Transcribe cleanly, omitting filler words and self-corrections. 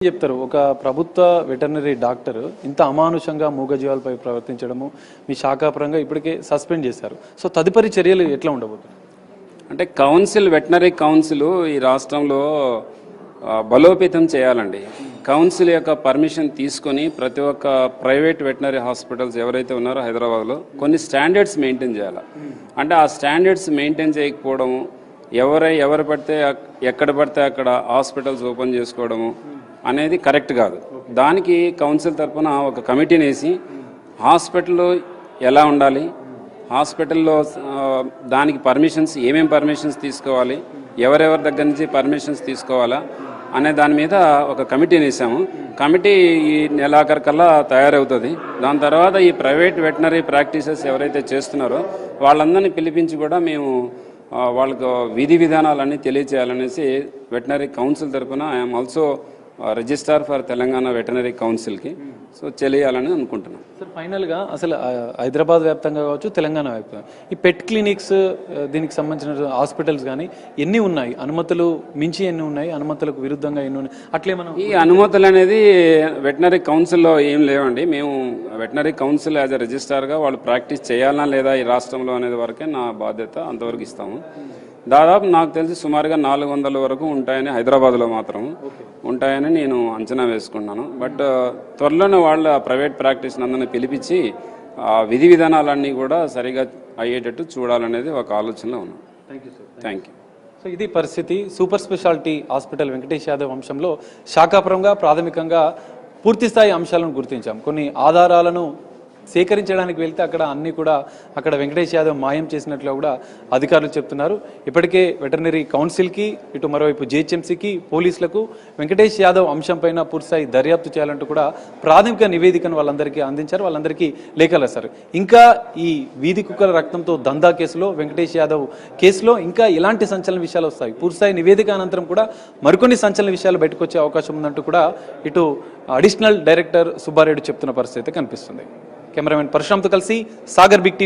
చెప్తారు ఒక ప్రభుత్వ వెటర్నరీ డాక్టర్ ఇంత అమానుషంగా మూగజీవాలపై ప్రవర్తించడము మీ శాఖాపరంగా ఇప్పటికే సస్పెండ్ చేశారు. సో తదుపరి చర్యలు ఎట్లా ఉండబోతుంది? అంటే వెటర్నరీ కౌన్సిల్ ఈ రాష్ట్రంలో బలోపేతం చేయాలండి. కౌన్సిల్ యొక్క పర్మిషన్ తీసుకొని ప్రతి ఒక్క ప్రైవేట్ వెటర్నరీ హాస్పిటల్స్ ఎవరైతే ఉన్నారో హైదరాబాద్లో కొన్ని స్టాండర్డ్స్ మెయింటైన్ చేయాలి. అంటే ఆ స్టాండర్డ్స్ మెయింటైన్ చేయకపోవడము, ఎవరు పడితే ఎక్కడ పడితే అక్కడ హాస్పిటల్స్ ఓపెన్ చేసుకోవడము అనేది కరెక్ట్ కాదు. దానికి కౌన్సిల్ తరఫున ఒక కమిటీని వేసి హాస్పిటల్లో ఎలా ఉండాలి, హాస్పిటల్లో దానికి పర్మిషన్స్ ఏమేమి పర్మిషన్స్ తీసుకోవాలి, ఎవరెవరి దగ్గర నుంచి పర్మిషన్స్ తీసుకోవాలా అనే దాని మీద ఒక కమిటీని వేసాము. కమిటీ ఈ నెలాఖరికల్లా తయారవుతుంది. దాని తర్వాత ఈ ప్రైవేట్ వెటర్నరీ ప్రాక్టీసెస్ ఎవరైతే చేస్తున్నారో వాళ్ళందరినీ పిలిపించి కూడా మేము వాళ్ళకు విధి విధానాలన్నీ తెలియచేయాలనేసి వెటర్నరీ కౌన్సిల్ తరఫున I'm also registrar for Telangana veterinary కౌన్సిల్కి సో తెలియాలని అనుకుంటున్నాం. సార్ ఫైనల్గా అసలు హైదరాబాద్ వ్యాప్తంగా కావచ్చు, తెలంగాణ వ్యాప్తంగా ఈ పెట్ క్లినిక్స్ దీనికి సంబంధించిన హాస్పిటల్స్ కానీ ఎన్ని ఉన్నాయి? అనుమతులు మించి ఎన్ని ఉన్నాయి? అనుమతులకు విరుద్ధంగా ఎన్ని ఉన్నాయి? అట్లే మనం ఈ అనుమతులు అనేది వెటర్నరీ కౌన్సిల్లో ఏం లేవండి. మేము వెటర్నరీ కౌన్సిల్ యాజ్ ఎ రిజిస్ట్రార్గా వాళ్ళు ప్రాక్టీస్ చేయాలన్నా లేదా ఈ రాష్ట్రంలో అనేది వరకే నా బాధ్యత, అంతవరకు ఇస్తాము. దాదాపు నాకు తెలిసి సుమారుగా 400 వరకు ఉంటాయని హైదరాబాద్లో మాత్రం ఉంటాయని నేను అంచనా వేసుకున్నాను. బట్ త్వరలోనే వాళ్ళ ప్రైవేట్ ప్రాక్టీస్ అందరినీ పిలిపించి ఆ విధి విధానాలన్నీ కూడా సరిగా అయ్యేటట్టు చూడాలనేది ఒక ఆలోచనలో ఉన్నాను. Thank you. సో ఇది పరిస్థితి. Super speciality hospital Venkatesh Yadav అంశంలో శాఖాపరంగా ప్రాథమికంగా పూర్తిస్థాయి అంశాలను గుర్తించాం. కొన్ని ఆధారాలను సేకరించడానికి వెళ్తే అక్కడ వెంకటేష్ యాదవ్ మాయం చేసినట్లు కూడా అధికారులు చెప్తున్నారు. ఇప్పటికే వెటర్నరీ కౌన్సిల్కి, ఇటు మరోవైపు జిహెచ్ఎంసీకి, పోలీసులకు వెంకటేష్ యాదవ్ అంశం పైన పూర్తిస్థాయి దర్యాప్తు చేయాలంటూ కూడా ప్రాథమిక నివేదికను వాళ్ళందరికీ అందించారు. వాళ్ళందరికీ లేఖలు రాశారు. ఇంకా ఈ వీధి కుక్కల రక్తంతో దందా కేసులో, వెంకటేష్ యాదవ్ కేసులో ఇంకా ఎలాంటి సంచలన విషయాలు వస్తాయి, పూర్తిస్థాయి నివేదిక అనంతరం కూడా మరికొన్ని సంచలన విషయాలు బయటకు వచ్చే అవకాశం ఉందంటూ కూడా ఇటు అడిషనల్ డైరెక్టర్ సుబ్బారెడ్డి చెప్తున్న పరిస్థితి కనిపిస్తుంది. కెమెరామెన్ పరశురామ్తో కలిసి సాగర్ బిగ్ టీవీ.